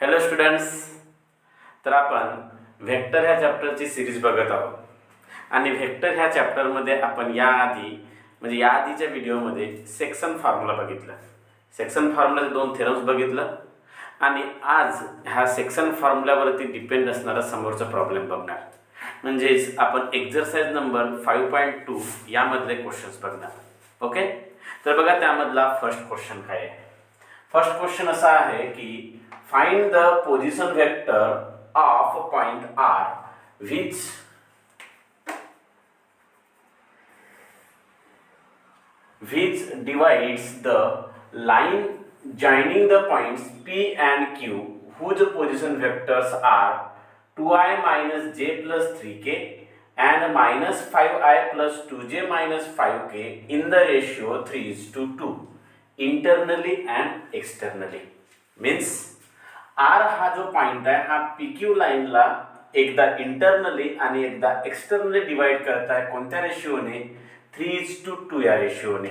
Hello students, तर आपण vector ह्या चॅप्टरची सिरीज बघत आहोत आणि व्हेक्टर ह्या चॅप्टरमध्ये आपण या आधीच्या व्हिडिओमध्ये सेक्शन फॉर्म्युला बघितला. सेक्शन फॉर्म्युलाचे 2 थेरम्स बघितलं आणि आज ह्या सेक्शन फॉर्म्युल्यावरती डिपेंड असणारा समोरचा प्रॉब्लेम बघणार. म्हणजेच आपण एक्झरसाइज नंबर 5.2 यामधले क्वेश्चन्स बघणार. ओके, तर बघा त्यामधला फर्स्ट क्वेश्चन काय आहे. फर्स्ट क्वेश्चन असा आहे की find the position vector of point R which divides the line joining the points P and Q whose position vectors are 2i minus j plus 3k and minus 5i plus 2j minus 5k in the ratio 3:2 internally and externally. Means R हा जो point आहे हा P Q लाईनला एकदा internally आणि एकदा externally divide करत आहे. कोणत्या रेशिओने? 3:2 या रेशिओने.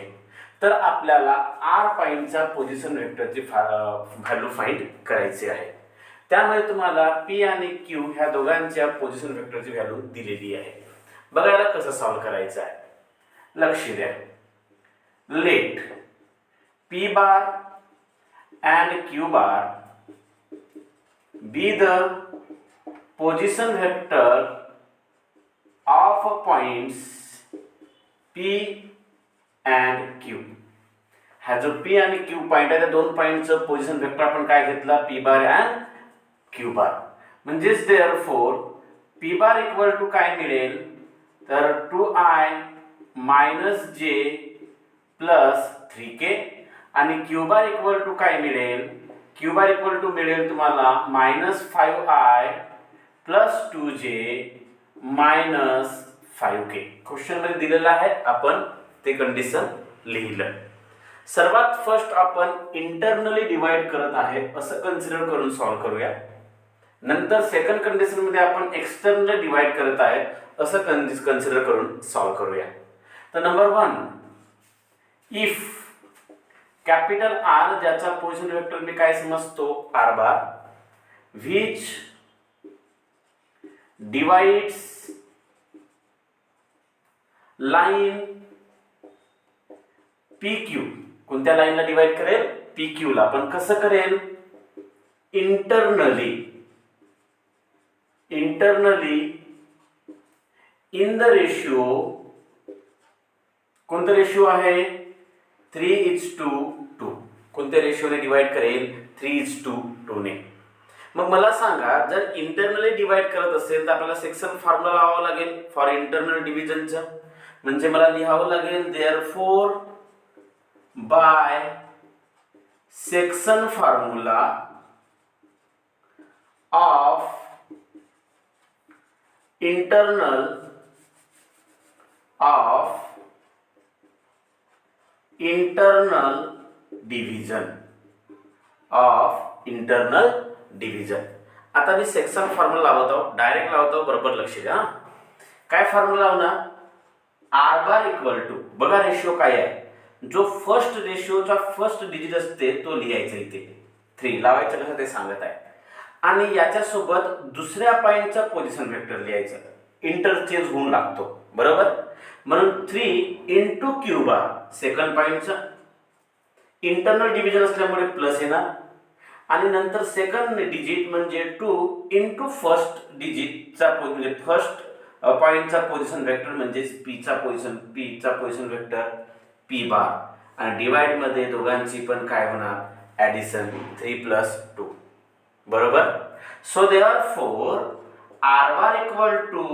तर आपल्याला आर पॉइंटचा पोझिशन वेक्टरची व्हॅल्यू फाइंड करायची आहे. त्यामुळे तुम्हाला पी आणि क्यू ह्या दोघांच्या पोझिशन वेक्टरची व्हॅल्यू दिलेली आहे. बघायला कसं सॉल्व्ह करायचं आहे, लक्ष द्या. Let P bar and Q bar be the position vector of points P and Q. हा जो P आणि Q पॉइंट आहे त्या दोन पॉइंटचं पोझिशन वेक्टर आपण काय घेतला? P bar and Q bar. म्हणजेच therefore P bar equal to काय मिळेल? तर 2i minus j plus 3k आणि Q बार इक्वल टू काय मिळेल? क्यू बार इक्वल टू मिळेल तुम्हाला minus 5i plus 2j minus 5k. Question मध्ये दिलेलं आहे, आपण ते कंडिशन लिहिलं. सर्वात फर्स्ट आपण इंटरनली डिवाइड करत आहे असं कन्सिडर करून सॉल्व्ह करूया. नंतर सेकंड कंडिशन मध्ये आपण एक्सटर्नली डिवाइड करत आहे असं कन्सिडर करून सॉल्व्ह करूया. तर नंबर 1, इफ कॅपिटल आर ज्याचा पोझिशन वेक्टर मी काय समजतो? R bar, which divides line P Q. कोणत्या लाईनला डिवाइड करेल? पी क्यू ला. पण कसं करेल? Internally in the ratio. कोणतं रेशिओ आहे? 3:2. कोणत्या रेशिओने डिवाइड करेल? 3:2 ने. मग मला सांगा, जर इंटरनली डिवाइड करत असेल तर आपल्याला सेक्शन फॉर्म्युला लावावा लागेल फॉर इंटरनल डिव्हिजनचं. म्हणजे मला लिहावं लागेल therefore bye section formula of internal division. आता मी सेक्शन फॉर्म्युला लावत आहो, डायरेक्ट लावत आहो, बरोबर लक्ष द्या. काय फॉर्म्युला लावणार? आर बार इक्वल टू, बघा रेशिओ काय आहे, जो फर्स्ट रेशिओचा फर्स्ट डिजिट असते तो लिहायचा इथे 3 लावायचं कसं ते सांगत आहे. आणि याच्यासोबत दुसऱ्या पॉइंटचा पोझिशन वेक्टर लिहायचा, इंटरचेंज होऊन लागतो, बरोबर. म्हणून 3 * क्यू बार सेकंड पॉइंटचा इंटरनल डिव्हिजन असल्यामुळे प्लस येणार आणि नंतर सेकंड डिजिट म्हणजे 2 * फर्स्ट डिजिटचा म्हणजे फर्स्ट पॉइंटचा पोझिशन वेक्टर म्हणजे पीचा पोझिशन वेक्टर पी बार आणि डिवाइड मध्ये दोघांची पण काय होणार? ॲडिशन 3 + 2, बरोबर. So therefore R bar equal to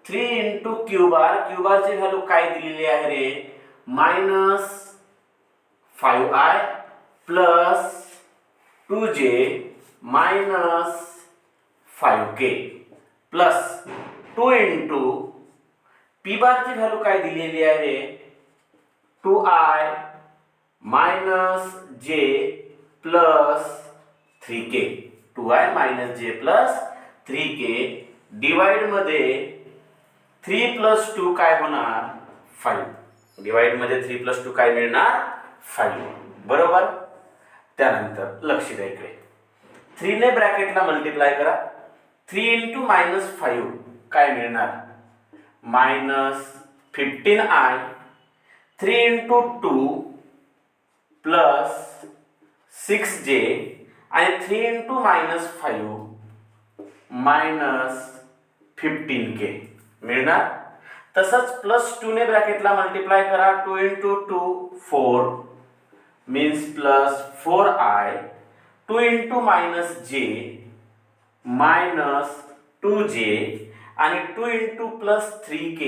3 * q bar. Q बारची व्हॅल्यू काय दिलेली आहे रे? Minus 5i plus 2j minus 5k plus 2 p बारची व्हॅल्यू काय दिलेली आहे? 2i minus j plus 3k. 2i minus j plus 3k divide मध्ये 3 + 2 काय होणार? 5. डिवाइड मध्ये 3 + 2 काय मिळणार? 5, बरोबर. त्यानंतर लक्ष द्या इकडे, 3 ने ब्रॅकेटला मल्टिप्लाय करा. 3 इंटू -5 काय मिळणार? -15i. 3 इंटू 2 प्लस 6j आणि 3 इंटू -5 -15k मिळणार. तसंच +2 ने ब्रॅकेटला मल्टिप्लाय करा. 2 into 2 4 means +4i. 2 into -j -2j आणि 2 into +3k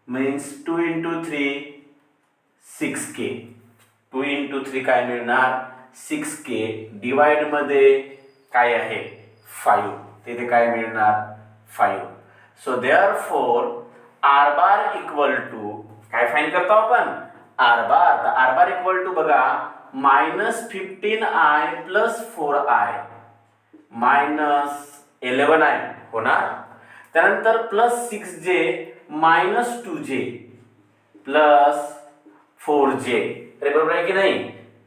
means 2 into 3 6k. 2 into 3 काय मिळणार? 6k. डिवाइड मध्ये काय आहे? 5. तिथे काय मिळणार? 5. So therefore R bar equal to काय फाइंड करतो आपण? R bar. तर आर बार इक्वल टू बघा -15i + 4i -11i होणार. त्यानंतर +6j -2j +4j. बरोबर आहे की नाही?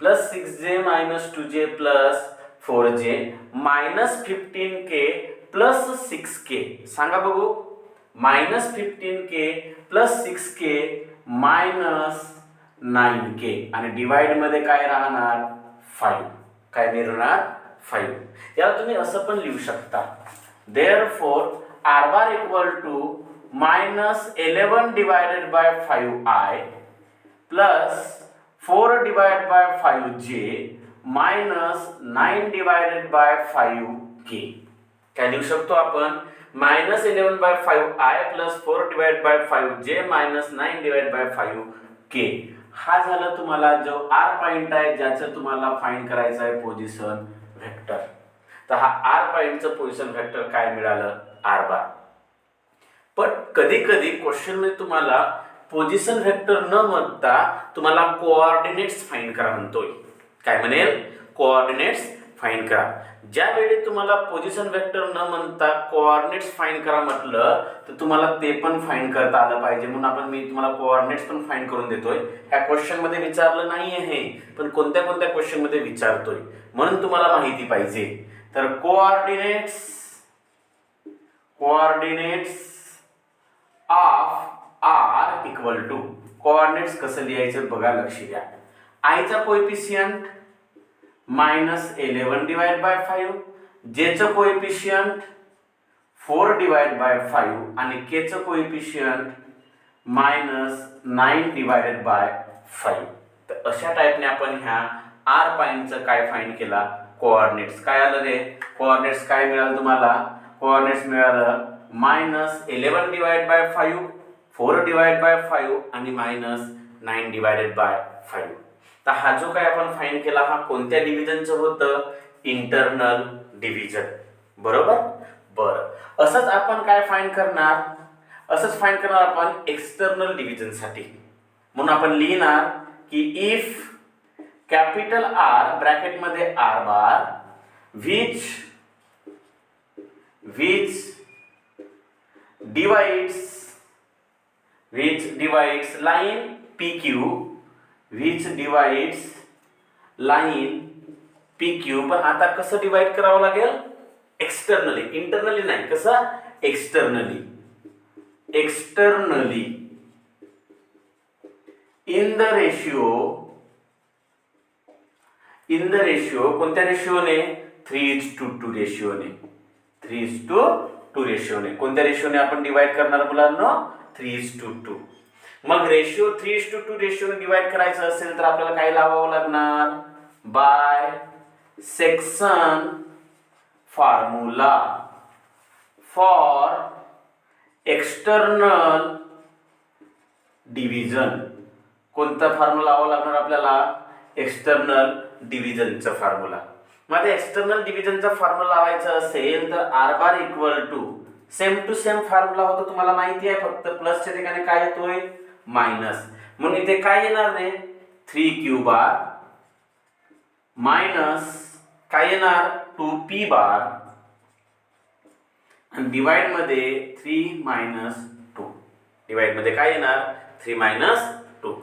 +6j -2j +4j -15k +6k. सांगा बघू. -15k +6k -9k आणि डिवाइड मध्ये काय राहणार? 5. काय मिळणार? 5. याला तुम्ही असं पण लिहू शकता. Therefore R bar equal to -11 divided by 5i plus 4 divided by 5j -9 divided by 5k. काय लिहू शकतो आपण? -11 by 5i plus 4 divided by 5j -9 divided by 5k. हा झाला तुम्हाला जो आर पॉइंट आहे ज्याचं तुम्हाला फाइंड करायचं आहे पोझिशन वेक्टर. तर हा आर पॉइंटचं पोझिशन वेक्टर काय मिळालं? R bar. पण कधी कधी क्वेश्चन मध्ये तुम्हाला पोझिशन वेक्टर न म्हणता तुम्हाला कोऑर्डिनेट्स फाइंड करा म्हणतोय. काय म्हणेल? कोऑर्डिनेट्स फाइंड करा. ज्यावेळी तुम्हाला पोझिशन वेक्टर न म्हणता कोऑर्डिनेट्स फाइंड करा म्हटलं तर तुम्हाला ते पण फाइंड करता आलं पाहिजे. म्हणून मी तुम्हाला कोऑर्डिनेट्स पण फाइंड करून देतोय. ह्या क्वेश्चन मध्ये विचारलं नाही आहे पण कोणत्या कोणत्या क्वेश्चन मध्ये विचारतोय म्हणून तुम्हाला माहिती पाहिजे. तर coordinates of r equal to coordinates कसं लिहायचं बघा. लक्ष द्या. आयचा कोएफिशियंट -11 डिवाइड बाय 5, जेचं कोएफिशियंट 4 डिवाइड बाय 5 आणि केचं कोएफिशियंट -9 डिवाइडेड बाय 5. तर अशा टाइपने आपण ह्या आर पॉइंटचं काय फाइंड केला? कोऑर्डिनेट्स. काय आलं रे? कोऑर्डिनेट्स काय मिळालं तुम्हाला? कोऑर्डिनेट्स मिळालं -11 डिवाइड बाय 5, 4 डिवाइड बाय 5 आणि -9 डिवाइडेड बाय 5. तर हा जो काय आपण फाइंड केला हा कोणत्या डिव्हिजनचं होतं? Internal division. बरोबर. बरं. असंच आपण काय फाइंड करणार? असंच फाइंड करणार आपण एक्सटर्नल डिव्हिजन साठी. म्हणून आपण लिहिणार की इफ कॅपिटल आर ब्रॅकेट मध्ये R bar which divides line PQ, which divides line PQ. पण आता कसं डिवाइड करावं लागेल? एक्सटर्नली. इंटरनली नाही. कसं? एक्सटर्नली in the ratio कोणत्या रेशिओने? 3:2 रेशिओने. 3:2 रेशिओने. कोणत्या रेशिओने आपण डिवाइड करणार मुलांना? 3:2. मग रेशिओ 3:2 रेशिओने डिवाइड करायचं असेल तर आपल्याला काय लावावं लागणार? By section formula for external division. कोणता फॉर्म्युला लावावा लागणार आपल्याला? एक्सटर्नल डिव्हिजनचा फॉर्म्युला. मग एक्सटर्नल डिव्हिजनचा फॉर्म्युला लावायचा असेल तर R bar equal to same to same formula होतो तुम्हाला माहिती आहे. फक्त प्लसच्या ठिकाणी काय येतोय? मायनस. म्हणून इथे काय येणार रे? 3q बार मायनस काय येणार? 2p बार आणि डिवाइड मध्ये 3 - 2. डिवाइड मध्ये काय येणार? 3 - 2.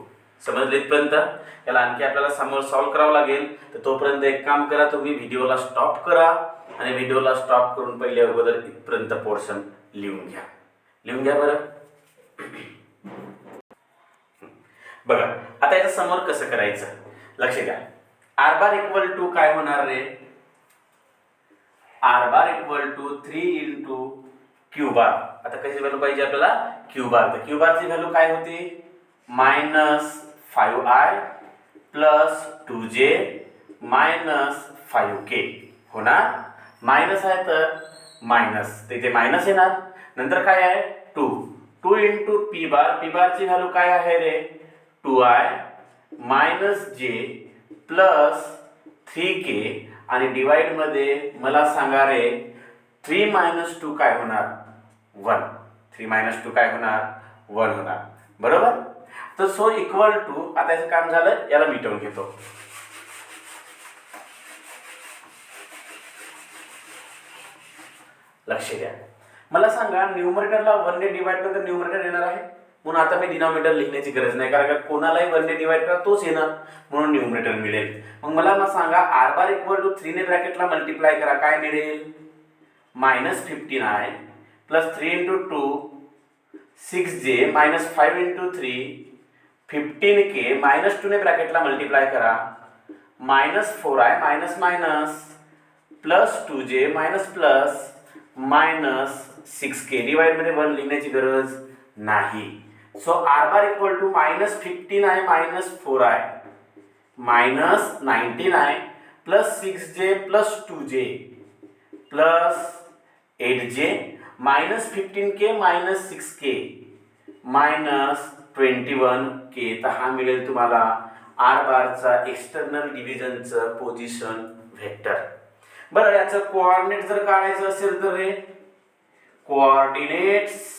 समजले इथपर्यंत? याला आणखी आपल्याला समोर सॉल्व्ह करावं लागेल. तर तोपर्यंत एक काम करा, तुम्ही व्हिडिओला स्टॉप करा आणि व्हिडिओला स्टॉप करून पहिले अगोदर इथपर्यंत पोर्शन लिहून घ्या बरं. बघा आता याच्या समोर कसं करायचं लक्ष द्या. आर बार इक्वल टू काय होणार रे? R bar equal to 3 into q bar. आता कशी व्हॅल्यू पाहिजे आपल्याला? Q bar. तर क्यू बारची व्हॅल्यू काय होती? -5i plus 2j minus 5k होणार. मायनस आहे तर मायनस, तिथे मायनस येणार. नंतर काय आहे? 2 इंटू पी बार. पी बारची व्हॅल्यू काय आहे रे? 2i minus j plus 3k आणि डिवाइड मध्ये मला सांगा रे 3 - 2 काय होणार? 1. 3 - 2 काय होणार? 1 होणार. बरोबर. तर सो इक्वल टू, आता याचं काम झालं, याला मिटवून घेतो. लक्ष द्या. मला सांगा न्यूमरेटरला 1 ने डिवाइड केलं तर न्यूमरेटर येणार आहे, म्हणून आता मी डिनॉमिनेटर लिखण्याची गरज नाही, कारण का कोणालाही 1 ने डिवाइड करा तोच येणार, म्हणून न्यूमरेटर मिळेल. मग मला सांगा आर बार इक्वल टू 3 ने ब्रॅकेटला मल्टिप्लाय करा, काय मिळेल? -15i plus 3 into 2 6j minus 5 into 3 15k minus 2 ने ब्रॅकेटला मल्टिप्लाय करा -4i minus minus plus 2j minus plus minus 6k. Divide मध्ये 1 लिहिण्याची गरज नाही. So R bar equal to -15i minus 4i minus 19i plus 6j plus 2j plus 8j minus 15k minus 6k minus 21k. तर हा मिळेल तुम्हाला R बारचा external डिव्हिजनचं position vector. बरं, याचं कोऑर्डिनेट जर काढायचं असेल तर रे coordinates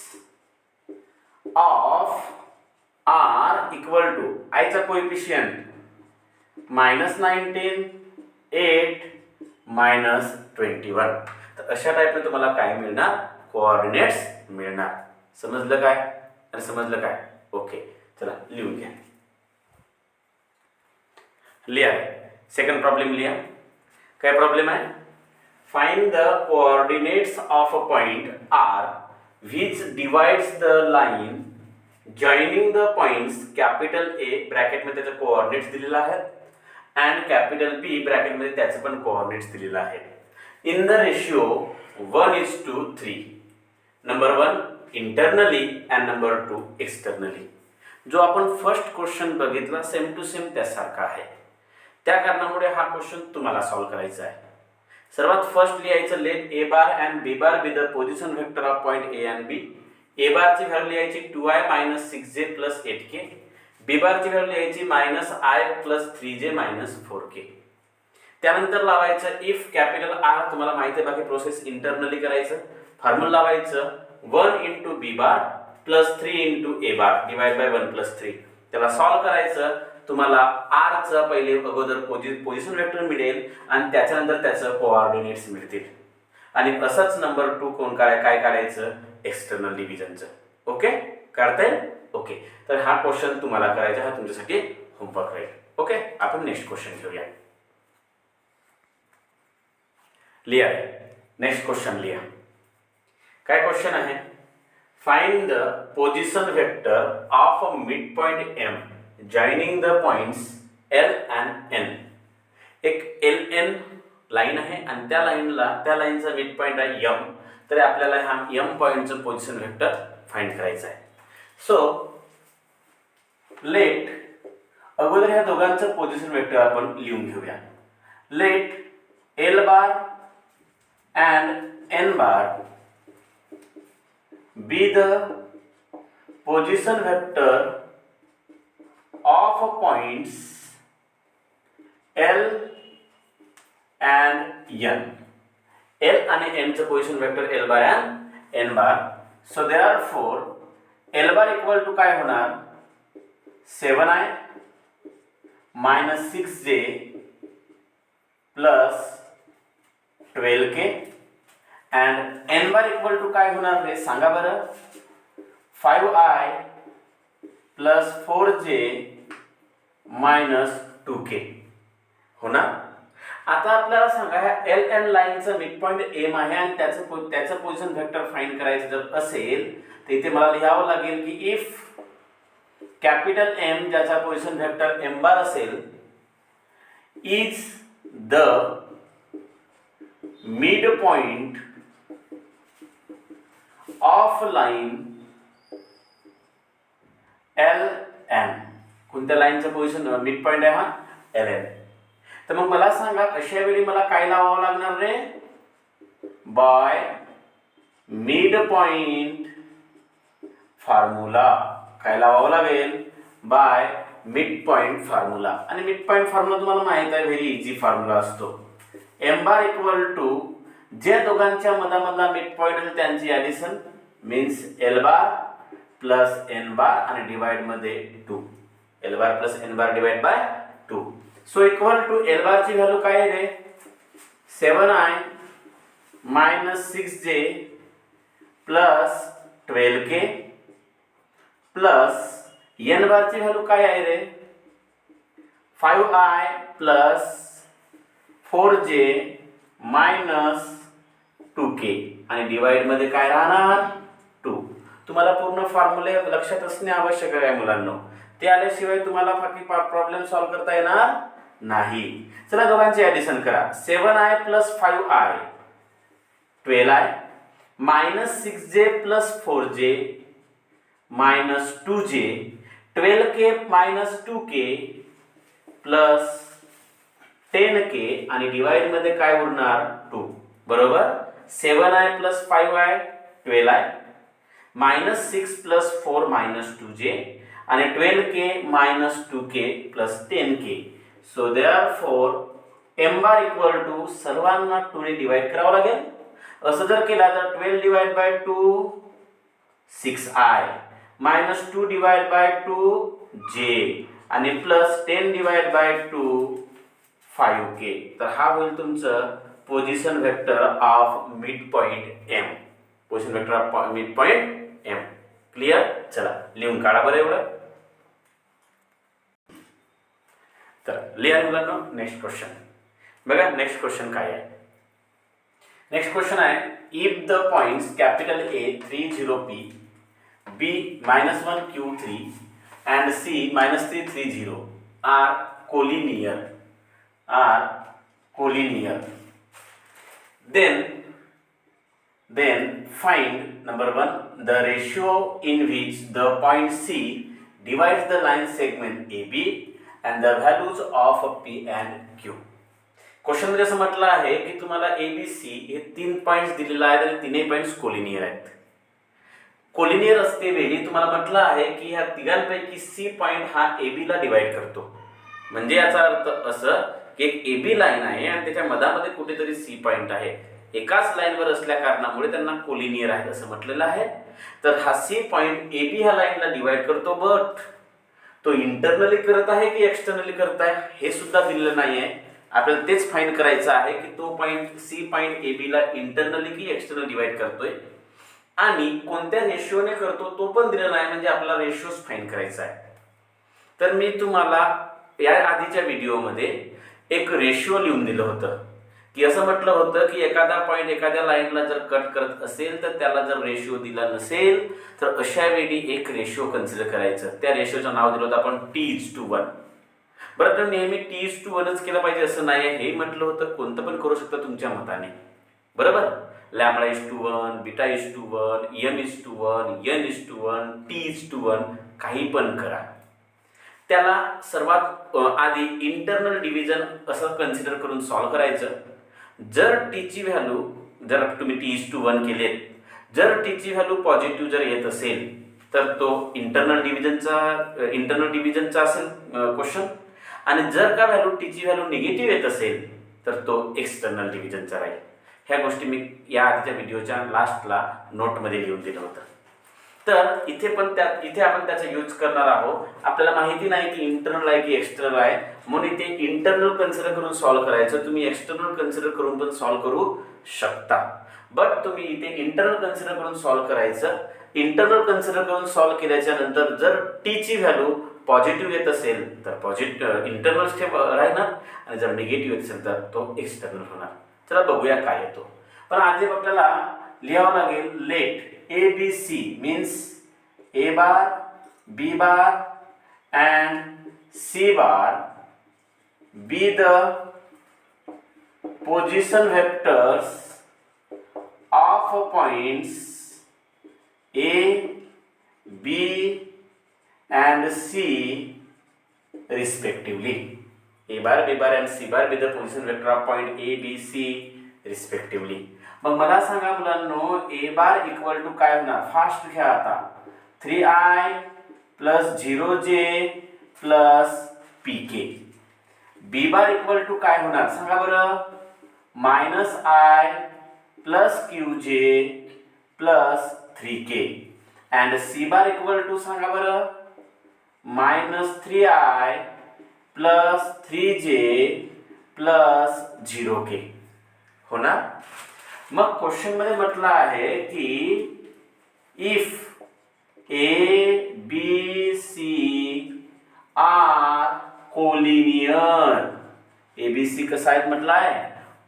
of r equal to आयचा कोएफिशियंट -19 8 -21. तर अशा टाइपने तुम्हाला काय मिळणार? कोऑर्डिनेट्स मिळणार. समजलं काय? आणि समजलं काय? ओके, चला लिहून घ्या. लिहा. सेकंड प्रॉब्लेम लिहा. काय प्रॉब्लेम आहे? Find the coordinates of a point R which divides the line joining the points capital A bracket मध्ये त्याचे कोऑर्डिनेट्स दिलेले आहेत and कॅपिटल B ब्रॅकेट मध्ये त्याचे पण कोऑर्डिनेट्स दिलेले आहेत in the ratio 1:3. Number 1 internally and number 2 externally. जो आपण फर्स्ट क्वेश्चन बघितला सेम टू सेम त्यासारखा आहे. त्या कारणामुळे हा क्वेश्चन तुम्हाला सॉल्व्ह करायचा आहे. सर्वात फर्स्ट लिहायचं let a bar and b bar be the position vector of point a and b. A बारची व्हॅल्यू लिहायची 2i minus 6j plus 8k. बी बारची व्हॅल्यू लिहायची -i plus 3j minus 4k. त्यानंतर लावायचं इफ कॅपिटल आर. तुम्हाला माहिती आहे बाकी प्रोसेस इंटरनली करायचं. फॉर्म्युला लावायचं 1 into B bar plus 3 into A bar divide by 1 plus 3. त्याला सॉल्व्ह करायचं. तुम्हाला आर चं पहिले अगोदर पोझिशन वेक्टर मिळेल आणि त्याच्यानंतर त्याचं कोऑर्डिनेट्स मिळतील. आणि असंच नंबर 2 कोण काय काढायचं? एक्सटर्नल डिव्हिजनचं. ओके, काढता येईल? ओके, तर हा क्वेश्चन तुम्हाला करायचा, हा तुमच्यासाठी होमवर्क राहील. ओके, आपण नेक्स्ट क्वेश्चन घेऊया. लिहा. नेक्स्ट क्वेश्चन लिहा. काय क्वेश्चन आहे? Find the position vector of a mid point M joining the points L and N. एक LN लाईन आहे आणि त्या लाईनचा मिड पॉइंट आहे M. तर आपल्याला हा M पॉइंटचं पोझिशन वेक्टर फाइंड करायचं आहे. सो लेट अगोदर ह्या दोघांचं पोझिशन वेक्टर आपण लिहून घेऊया. Let L bar and N bar be the position vector of points L and N. L आणि N चं position vector L bar and N bar. So therefore L bar equal to काय होणार? 7i minus 6j plus 12k and N bar equal to काय होणार रे? सांगा बरं. 5i plus 4j minus 2k हो ना. आता आपल्याला सांगा ह्या एल एन लाईनचं मिड पॉईंट एम आहे आणि त्याचं पोझिशन व्हेक्टर फाइंड करायचं जर असेल तर इथे मला लिहावं लागेल की इफ कॅपिटल एम ज्याचा पोझिशन व्हेक्टर एम बार असेल is the mid point of line L N. कोणत्या लाईनचं पोझिशन मिड पॉइंट आहे हा एल एन. तर मग मला सांगा अशा वेळी मला काय लावावं लागणार रे. By mid point formula. काय लावावं लागेल बाय मिड पॉइंट फॉर्म्युला. आणि मिड पॉइंट फॉर्म्युला तुम्हाला माहित आहे व्हेरी इझी फॉर्म्युला असतो. एम बार इक्वल टू जे दोघांच्या मधामधला मिड पॉइंट असेल त्यांची addition means L bar plus N bar आणि डिवाइड मध्ये 2. L bar plus N bar divide by 2. So equal to L bar ची व्हॅल्यू काय आहे रे 7i minus 6j plus 12k plus N बार ची व्हॅल्यू काय आहे रे 5i plus 4j minus 2k आणि डिवाइड मध्ये काय राहणार 2. तुम्हाला पूर्ण फॉर्म्युले लक्षात असणे आवश्यक आहे मुलांनो. ते आल्याशिवाय तुम्हाला बाकी प्रॉब्लेम सॉल्व्ह करता येणार नाही. चला दोघांची ॲडिशन करा. 7i plus 5i 12i minus 6j plus 4j minus 2j 12k minus 2k plus 10k आणि डिवाइड मध्ये काय उरणार 2. बरोबर. 7i plus 5i 12i minus 6 plus 4 minus 2j आणि 12k minus 2k plus 10k. So therefore M bar equal to सर्वांना 2 ने divide करावं लागेल. असं जर केला तर 12 divide by 2 6i minus 2 divide by 2j आणि प्लस 10 डिवाइड बाय 2 5k. तर हा होईल तुमचं position vector of mid point M. Position vector of mid point M. Clear. चला लिहून काढा बरं एवढं. तर लिहा मुलांनो नेक्स्ट क्वेश्चन. बघा नेक्स्ट क्वेश्चन काय आहे. नेक्स्ट क्वेश्चन आहे if the points capital A 3 0 P B -1 Q 3 and C -3 3 0 are collinear then find number 1 the ratio in which the point C divides the line segment AB and the values of P and Q. Question मध्ये असं म्हटलं आहे की तुम्हाला ABC हे 3 points दिलेले आहेत आणि तिन्ही पॉइंट्स कोलिनियर आहेत. कोलिनियर असते वेळी तुम्हाला म्हटलं आहे की ह्या तिघांपैकी C पॉइंट हा AB ला डिवाइड करतो. म्हणजे याचा अर्थ असं की एक AB लाईन आहे आणि त्याच्या मधामध्ये कुठेतरी C पॉइंट आहे. एकाच लाईनवर असल्या कारणामुळे त्यांना कोलिनियर आहे असं म्हटलेलं आहे. तर हा C पॉइंट AB ह्या लाईनला डिवाइड करतो. बट तो इंटरनली करत आहे की एक्सटर्नली करत आहे हे सुद्धा दिलेलं नाही आहे. आपल्याला तेच फाइंड करायचं आहे की तो पॉइंट C पॉइंट AB ला इंटरनली की एक्सटर्नल डिवाइड करतोय आणि कोणत्या रेशिओने करतो तो पण दिलेला नाही. म्हणजे आपल्याला रेशिओज फाइंड करायचा आहे. तर मी तुम्हाला या आधीच्या व्हिडिओमध्ये एक रेशिओ लिहून दिलं होतं की असं म्हटलं होतं की एखादा पॉइंट एखाद्या लाईनला जर कट करत असेल तर त्याला जर रेशिओ दिला नसेल तर अशा वेळी एक रेशिओ कन्सिडर करायचं. त्या रेशिओचं नाव दिलं होतं आपण T:1. बरं तर नेहमी T:1च केलं पाहिजे असं नाही आहे. हे म्हटलं होतं कोणतं पण करू शकता तुमच्या मताने. बरोबर. λ:1 β:1 m:1 n:1 T:1 काही पण करा. त्याला सर्वात आधी इंटरनल डिव्हिजन असं कन्सिडर करून सॉल्व्ह करायचं. जर टीची व्हॅल्यू जर तुम्ही T:1 केलेत जर टीची व्हॅल्यू पॉझिटिव्ह जर येत असेल तर तो इंटरनल डिव्हिजनचा असेल क्वेश्चन. आणि जर का व्हॅल्यू टीची व्हॅल्यू निगेटिव्ह येत असेल तर तो एक्सटर्नल डिव्हिजनचा राहील. ह्या गोष्टी मी या आधीच्या व्हिडिओच्या लास्टला नोटमध्ये लिहून दिलं होतं. तर इथे आपण त्याचा यूज करणार आहोत. आपल्याला माहिती नाही की इंटरनल आहे की एक्सटर्नल आहे म्हणून इथे इंटरनल कन्सिडर करून सॉल्व्ह करायचं. तुम्ही एक्सटर्नल कन्सिडर करून पण सॉल्व्ह करू शकता. बट तुम्ही इथे इंटरनल कन्सिडर करून सॉल्व्ह करायचं. इंटरनल कन्सिडर करून सॉल्व्ह केल्याच्या नंतर जर टीची व्हॅल्यू पॉझिटिव्ह येत असेल तर पॉझिटिव्ह इंटरनल स्टेप राहणार आणि जर निगेटिव्ह येत असेल तर तो एक्सटर्नल होणार. चला बघूया काय येतो. पण आधी आपल्याला लिहावं लागेल let A B C means A bar B bar and C bar be the position vectors of points A, B and C respectively. A bar, B bar and C bar be the position vector of point A, B, C respectively. मग मला सांगा मुलांनो A bar equal to काय होणार? Fast घ्या आता 3i plus 0j plus pk. B bar equal to काय होणार सांगा बरं? -i plus qj plus 3k and C bar equal to सांगा बरं -3i plus 3j plus 0k होणार. मग क्वेश्चन मध्ये म्हटलं आहे की if A B C are collinear, A B C कसं आहे म्हटलं आहे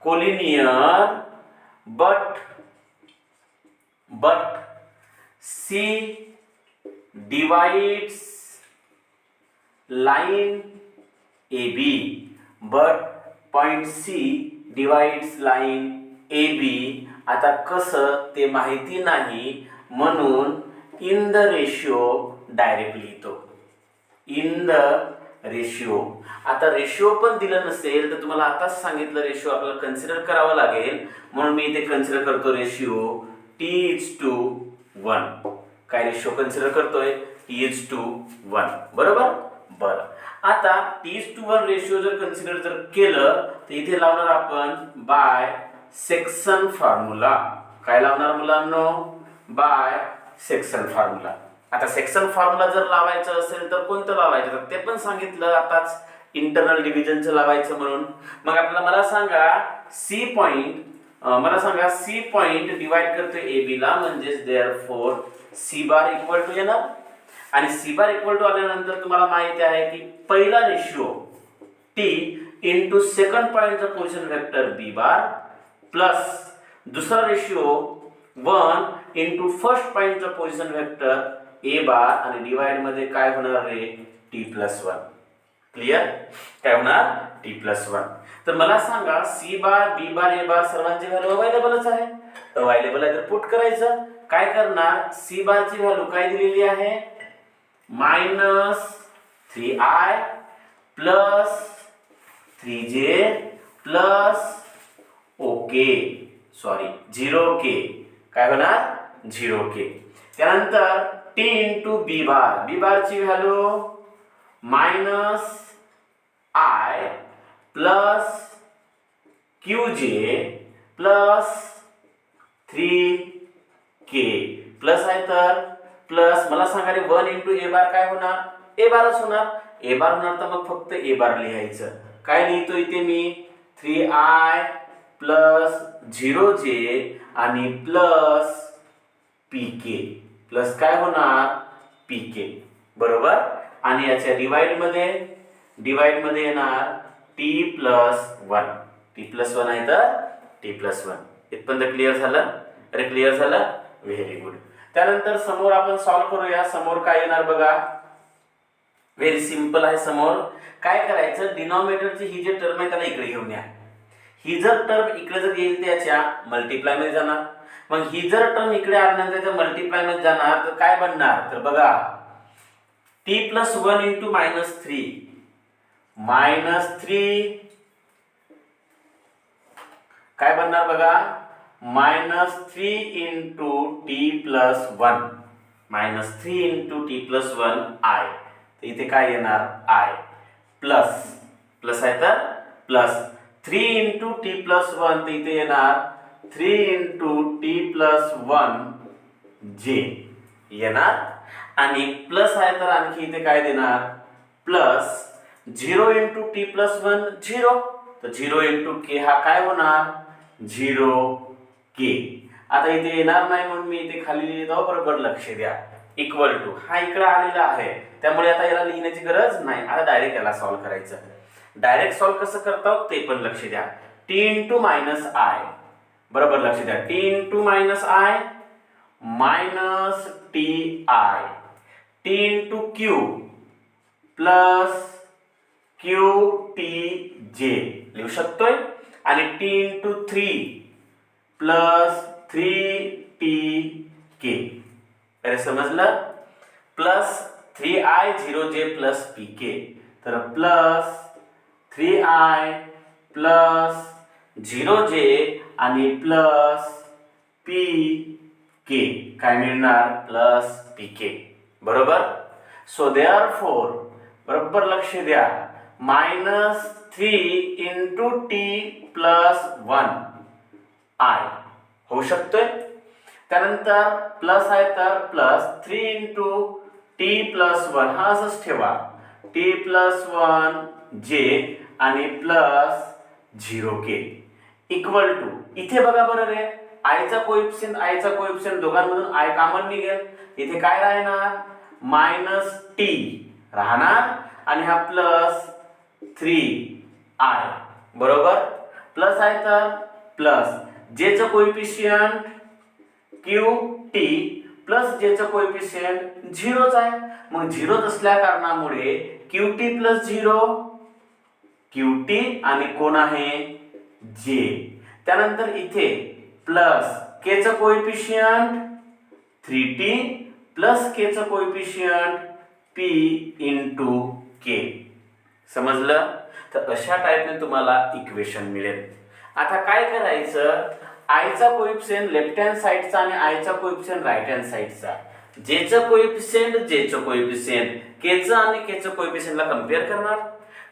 collinear but C divides line AB, but point C divides line AB. आता कसं ते माहिती नाही म्हणून इन द रेशिओ डायरेक्ट लिहितो. In the ratio. आता रेशिओ पण दिलं नसेल तर तुम्हाला आताच सांगितलं रेशिओ आपल्याला कन्सिडर करावं लागेल म्हणून मी इथे कन्सिडर करतो रेशिओ T:1. काय रेशो कन्सिडर करतोय T:1 बरोबर. बरं आता T:1 रेशिओ जर कन्सिडर जर केलं तर इथे लावणार आपण बाय सेक्शन फॉर्म्युला. काय लावणार मुलांनो? Bye section formula. आता सेक्शन फॉर्म्युला जर लावायचं असेल तर कोणतं लावायचं तर ते पण सांगितलं आताच इंटरनल डिव्हिजनचं लावायचं म्हणून. मग आपल्याला मला सांगा C point C point divide करतोय ए बी ला म्हणजेच therefore C bar equal to येणार आणि सी बार इक्वल टू आल्यानंतर तुम्हाला माहिती आहे की पहिला रेशिओ टी इंटू सेकंड पॉइंटचा position vector b bar plus दुसरा रेशिओ 1 इंटू फर्स्ट पॉइंटचा पोझिशन वेक्टर ए बार आणि डिवाइड मध्ये काय होणार रे T+1. क्लियर? काय होणार T+1. तर मला सांगा सी बार बी बार ए बार सर्वांची व्हॅल्यू अवेलेबलच आहे. अवेलेबल आहे तर पुट करायचं. काय करणार सी बार ची व्हॅल्यू काय दिलेली आहे -3i plus 3j plus okay 0k. काय होणार 0k. त्यानंतर t into B bar. B बार ची value -i plus qj plus 3k plus आहे तर प्लस मला सांगा रे 1 इंटू ए बार काय होणार ए बारच होणार. ए बार होणार तर मग फक्त ए बार लिहायचं. काय लिहितो इथे मी 3i प्लस 0j आणि प्लस pk प्लस काय होणार pk बरोबर. आणि याच्या डिवाइड मध्ये येणार T+1. T+1 आहे तर T+1. इथपर्यंत क्लिअर झालं? अरे क्लिअर झालं? Very good. त्यानंतर समोर आपण सॉल्व करूया. समोर काय येणार बघा व्हेरी सिंपल आहे. समोर काय करायचं डिनॉमिनेटरची ही जी टर्म आहे त्याला इकडे घेऊन या. ही जर टर्म इकडे जर येईल त्याच्या मल्टिप्लाय मध्ये जाणार. मग ही जर टर्म इकडे आल्यानंतर त्याच्या मल्टिप्लाय मध्ये जाणार तर काय बनणार तर बघा T+1 इंटू -3 काय बनणार बघा -3 into T+1 -3 into T+1 i. तर इथे काय येणार i प्लस आहे तर प्लस 3 इंटू T+1 तर इथे येणार 3 इंटू T+1 j येणार आणि प्लस आहे तर आणखी इथे काय देणार प्लस 0 इंटू T+1 0 तर 0 इंटू k हा काय होणार 0k. आता इथे येणार नाही म्हणून मी इथे खाली लिहितो बरोबर लक्ष द्या. इक्वल टू हा इकडे आलेला आहे, त्यामुळे आता याला लिहिण्याची गरज नाही. आता डायरेक्ट याला सॉल्व्ह करायचं. डायरेक्ट सॉल्व्ह कसं करतो ते पण लक्ष द्या. टी इंटू मायनस आय, बरोबर लक्ष द्या. T into minus I minus T I, T into Q plus Q T जे लिहू शकतोय, आणि टी इंटू 3 प्लस 3 टी के. अरे समजलं? Plus 3i 0j plus P के, तर प्लस 3i प्लस 0j आणि प्लस पी के काय मिळणार? प्लस पी के, बरोबर. सो देअरफॉर बरोबर लक्ष द्या, -3 इंटू टी प्लस 1 आय होऊ शकतोय. त्यानंतर प्लस आहे तर प्लस 3 इंटू टी प्लस 1 हा असंच ठेवा, टी प्लस 1 जे आणि प्लस 0k इक्वल टू, इथे बघा बरं रे, आयचा कोएफिशियंट दोघांमधून आय कॉमन निघेल. इथे काय राहणार? मायनस टी राहणार आणि हा प्लस 3i, बरोबर. प्लस आहे तर प्लस जेचं कोएफिशियंट क्यू टी प्लस जेचं कोएफिशियंट 0च आहे, मग 0च असल्या कारणामुळे q t plus 0 q t आणि कोण आहे? जे. त्यानंतर इथे प्लस केचं कोएफिशियंट 3t प्लस केचं कोएफिशियंट p इंटू के. समजलं? तर अशा टाईपने तुम्हाला इक्वेशन मिळेल. आता काय करायचं, आयचा कोएफिशियंट लेफ्ट हँड साइडचा आणि आयचा कोएफिशियंट राईट हँड साइडचा, जेचं कोएफिशियंट केचं आणि केचं कोएफिशियंटला कंपेअर करणार.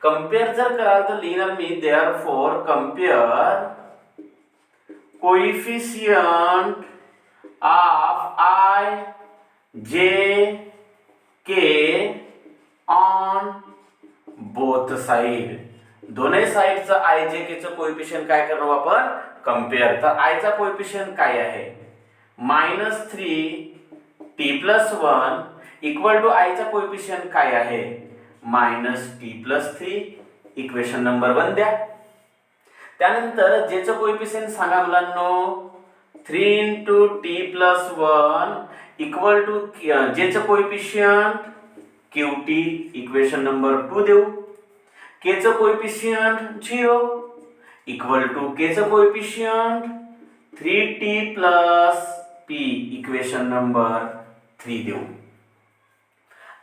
कंपेअर जर कराल तर लिहिणार मी therefore compare coefficient of i j k on both side. दोन्ही साइडचा आय जे के चं कोएफिशियंट काय करणार आपण? कंपेअर. तर आयचा कोएफिशियंट काय आहे? -3t प्लस 1 इक्वल टू आयचा कोएफिशियंट काय आहे? -t plus 3. इक्वेशन नंबर 1 द्या. त्यानंतर जेचं कोएफिशियंट सांगा मुलांनो, 3 into t plus 1 equal to जेचं coefficient q t, equation number 2 देऊ. केचं कोएफिशियंट 0 इक्वल टू केचं coefficient 3t plus p, equation number 3 देऊ.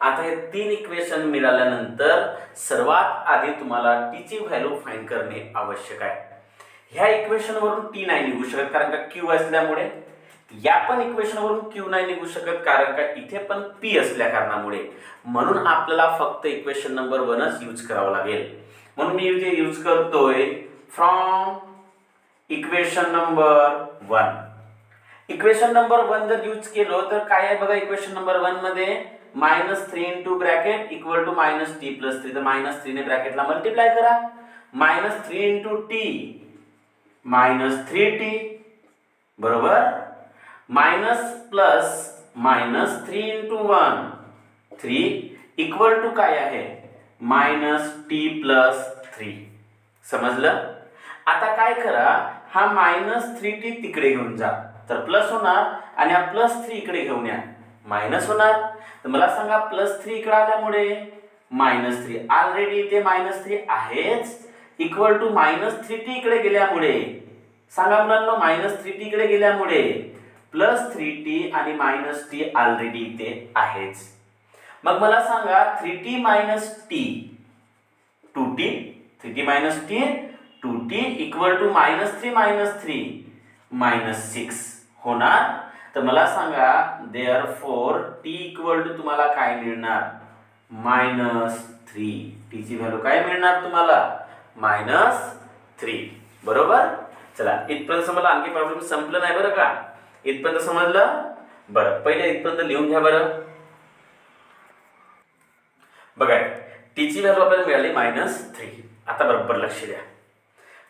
आता हे 3 इक्वेशन मिळाल्यानंतर सर्वात आधी तुम्हाला t ची व्हॅल्यू फाइंड करणे आवश्यक आहे. ह्या इक्वेशन वरून t नाही निघू शकत कारण का q असल्यामुळे. या पण इक्वेशन वरून q नाही निघू शकत कारण का इथे पण p असल्या कारणामुळे. म्हणून आपल्याला फक्त इक्वेशन नंबर 1च यूज करावं लागेल. म्हणून मी इथे यूज करतोय from equation number 1. Equation number 1 जर यूज केलो तर काय आहे बघा, इक्वेशन नंबर 1 मध्ये -3 into bracket equal to -t plus 3, तर -3 ने ब्रॅकेटला मल्टिप्लाय करा. -3 इंटू टी -3t, बरोबर. Minus plus -3 into 1 3 equal to काय आहे? -t plus 3. समजलं? आता काय करा, हा -3t तिकडे घेऊन जा तर प्लस होणार आणि हा +3 इकडे घेऊन या मायनस होणार. तर मला सांगा +3 इकडे आल्यामुळे -3 ऑलरेडी इथे -3 आहेच, इक्वल टू -3t इकडे गेल्यामुळे सांगा मुलांना -3t इकडे गेल्यामुळे +3t आणि -t ऑलरेडी इथे आहेच. मग मला सांगा 3t - t 2t 3t - t 2t equal to -3 - 3 -6 होणार. तर मला सांगा देअरफॉर t इक्वल टू तुम्हाला काय मिळणार? -3. t ची व्हॅल्यू काय मिळणार तुम्हाला? -3. बरोबर. चला इथपर्यंत समजलं. आणखी प्रॉब्लेम संपलं नाही बरं का? इथपर्यंत समजलं? बरं, पहिले इथपर्यंत लिहून घ्या बरं. बघा टी ची व्हॅल्यू आपल्याला मिळाली -3. आता बरोबर लक्ष द्या.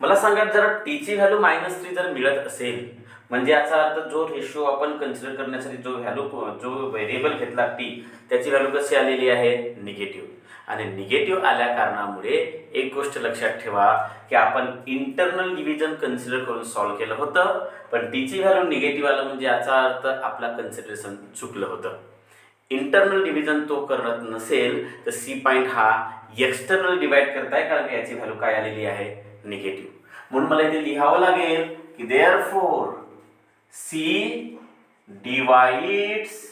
मला सांगा जर टीची व्हॅल्यू -3 जर मिळत असेल म्हणजे याचा अर्थ जो रेशो आपण कन्सिडर करण्यासाठी जो व्हेरिएबल घेतला टी त्याची व्हॅल्यू कशी आलेली आहे निगेटिव्ह. आणि निगेटिव्ह आल्या कारणामुळे एक गोष्ट लक्षात ठेवा की आपण इंटरनल डिव्हिजन कन्सिडर करून सॉल्व्ह केलं होतं, पण टीची व्हॅल्यू निगेटिव्ह आलं म्हणजे याचा अर्थ आपला कन्सिडरेशन चुकलं होतं. इंटरनल डिव्हिजन तो करत नसेल तर सी पॉईंट हा एक्सटर्नल डिवाइड करताय कारण याची व्हॅल्यू काय आलेली आहे निगेटिव्ह. म्हणून मला इथे लिहावं लागेल की therefore C divides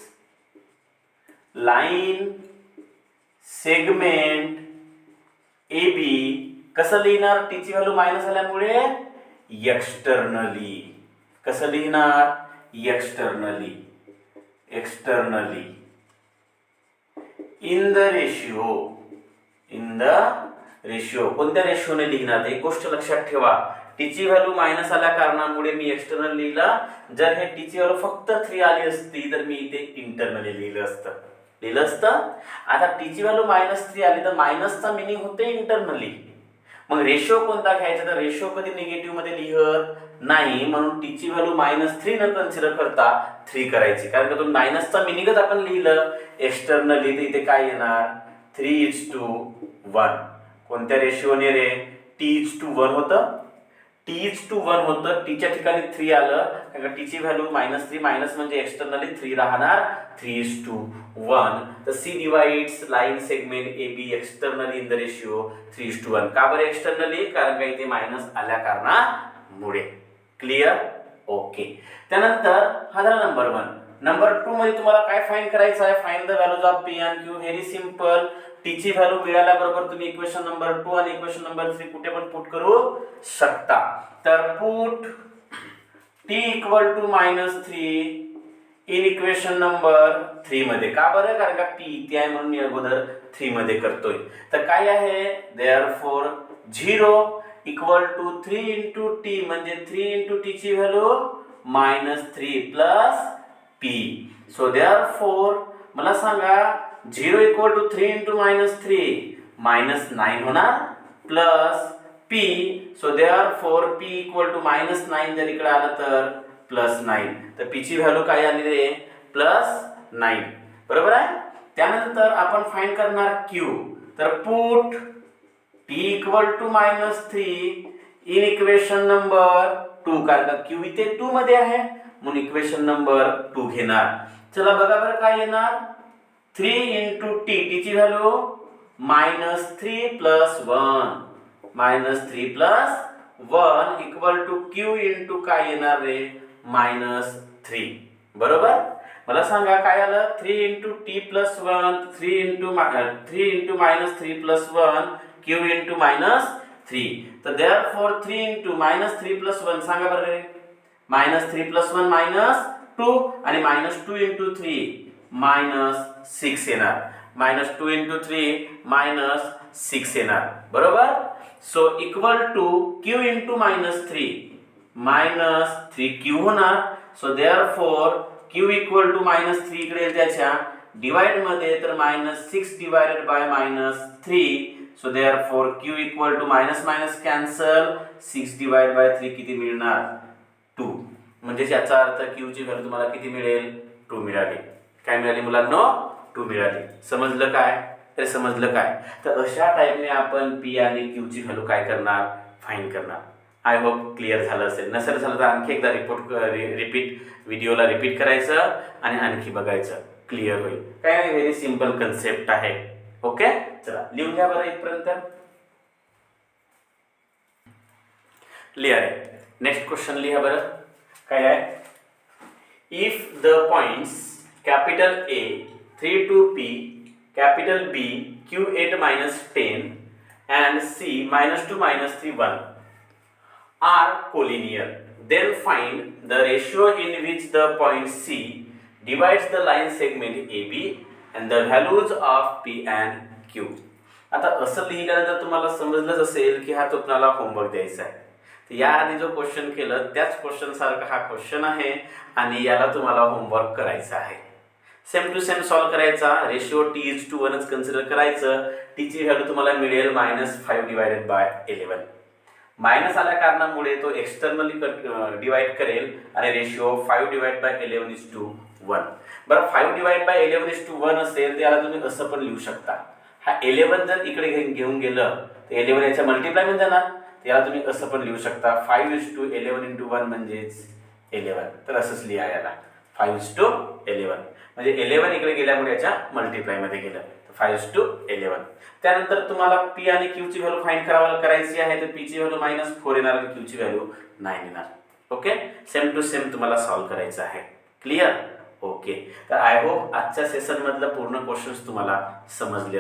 line segment A B. कसं लिहिणार टीची व्हॅल्यू मायनस आल्यामुळे एक्सटर्नली. कसं लिहिणार एक्सटर्नली. इन द रेशिओ कोणत्या रेशिओने लिहिणार एक गोष्ट लक्षात ठेवा. टीची व्हॅल्यू मायनस आल्या कारणामुळे मी एक्सटर्नल लिहिला. जर हे टीची व्हॅल्यू फक्त 3 आली असती तर मी इथे इंटरनली लिहिलं असतं. आता टीची व्हॅल्यू -3 आली तर मायनसचा मिनिंग होते इंटरनली. मग रेशो कोणता घ्यायचा तर रेशो कधी निगेटिव्ह मध्ये लिहत नाही, म्हणून टीची व्हॅल्यू -3 न कन्सिडर करता 3 करायची. कारण का तो मायनसचा मिनिंगच आपण लिहिलं एक्सटर्नली तर इथे काय येणार 3:1. कोणत्या रेशिओने रे T:1 होतं. T:1 होतं. टीच्या ठिकाणी 3 आलं कारण टीची व्हॅल्यू -3 मायनस म्हणजे एक्सटर्नली 3 राहणार 3:1. तर C divides line segment A B externally in the ratio 3:1. का बरं एक्सटर्नली कारण का इथे मायनस आल्या कारणामुळे. Clear okay. त्यानंतर हा झाला नंबर 1. नंबर 2 मध्ये तुम्हाला काय फाइंड करायचं आहे find the values of P and Q. Very simple. टीची व्हॅल्यू मिळाल्याबरोबर तुम्ही इक्वेशन नंबर 2 आणि इक्वेशन नंबर 3 कुठे पण पुट करू शकता. तर put T equal to -3 in equation number 3 मध्ये. का बरं कारण का पी इथे आहे म्हणून मी अगोदर 3 मध्ये करतोय. तर काय आहे therefore 0 equal to 3 into T म्हणजे 3 इंटू टी ची value -3 plus P. So therefore मला सांगा 0 इक्वल टू 3 इंटू -3 -9 होणार plus P. So therefore P equal to -9 जर इकडे आलं तर +9. तर पी ची व्हॅल्यू काय आली रे +9. बरोबर आहे. त्यानंतर आपण फाइंड करणार क्यू. तर put T equal to -3 in equation number 2 कारण का क्यू इथे 2 मध्ये आहे म्हणून इक्वेशन नंबर 2 घेणार. चला बघा बरं काय येणार 3 इंटू टी. टीची value -3 plus 1 equal to Q into काय येणार रे -3. बरोबर. मला सांगा काय आलं 3 into t plus 1 3 into -3 plus 1 Q into -3. तर देअरफॉर 3 इंटू -3 प्लस 1 सांगा बरं रे -3 प्लस 1 -2 आणि -2 इंटू 3 -6 येणार. -2 इंटू 3 -6 येणार. बरोबर. So equal to Q into -3 q होणार. So therefore q equal to -3 इकडे त्याच्या डिवाइड मध्ये तर -6 divided by -3. So therefore q equal to minus cancel 6 divide by 3 किती मिळणार 2. म्हणजे याचा अर्थ क्यू ची व्हॅल्यू तुम्हाला किती मिळेल 2 मिळाली. काय मिळाली मुलांनो 2 मिळाली. समजलं काय तर समजलं काय. तर अशा टाइपने आपण पी आणि क्यू ची व्हॅल्यू काय करणार फाइंड करणार. आय होप क्लिअर झालं असेल. नसेल झालं तर आणखी एकदा रिपीट व्हिडिओला रिपीट करायचं आणि आणखी बघायचं क्लिअर होईल. काय नाही व्हेरी सिंपल कन्सेप्ट आहे. ओके चला लिहून घ्या बरं इथपर्यंत. क्लिअर आहे. नेक्स्ट क्वेश्चन लिहा बरं. काय आहे if the points capital A 3 to P, capital B, Q8 -10 and C -2 -3 1 are collinear, then find the ratio in which the point C divides the line segment AB and the values of P and Q. आता असं लिहिल्यानंतर तुम्हाला समजलंच असेल की हा तुम्हाला homework द्यायचा आहे. तर याआधी जो क्वेश्चन केलं त्याच क्वेश्चन सारखा हा क्वेश्चन आहे आणि याला तुम्हाला होमवर्क करायचा आहे. सेम टू सेम सॉल्व करायचा. रेशिओ T:1 कन्सिडर करायचं. टीची व्हॅल्यू तुम्हाला मिळेल -5 डिवायडेड बाय 11. मायनस आल्या कारणामुळे तो एक्सटर्नली डिवाइड करेल आणि रेशिओ 5/11:1. बरं, 5/11:1 असेल त्याला तुम्ही असं पण लिहू शकता. हा 11 जर इकडे घेऊन गेलं तर 11 याच्या मल्टिप्लाय मध्ये जाणार. याला तुम्ही असं पण लिहू शकता 5:11 म्हणजेच 11. तर असंच लिहा याला 5:11 म्हणजे 11 इकडे गेल्यामुळे याच्या मल्टिप्लाय मध्ये गेलं 5:11. त्यानंतर तुम्हाला पी आणि क्यू ची व्हॅल्यू फाइंड करायची आहे. तर पी ची व्हॅल्यू -4 येणार आणि क्यू ची व्हॅल्यू 9 येणार. ओके, सेम टू सेम तुम्हाला सॉल्व्ह करायचं आहे. क्लिअर? ओके, तर आय होप आजच्या सेशन मधलं पूर्ण क्वेश्चन्स तुम्हाला समजले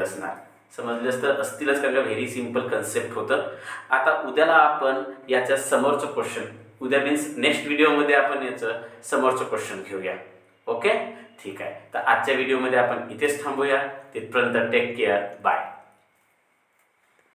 असतीलच कारण व्हेरी सिम्पल कन्सेप्ट होतं. आता उद्याला आपण याच्या समोरचं क्वेश्चन, उद्या मीन्स नेक्स्ट व्हिडिओमध्ये आपण याचं समोरचं क्वेश्चन घेऊया. ओके, ठीक आहे. तर आजच्या व्हिडिओमध्ये आपण इथेच थांबूया. तिथपर्यंत टेक केअर, बाय.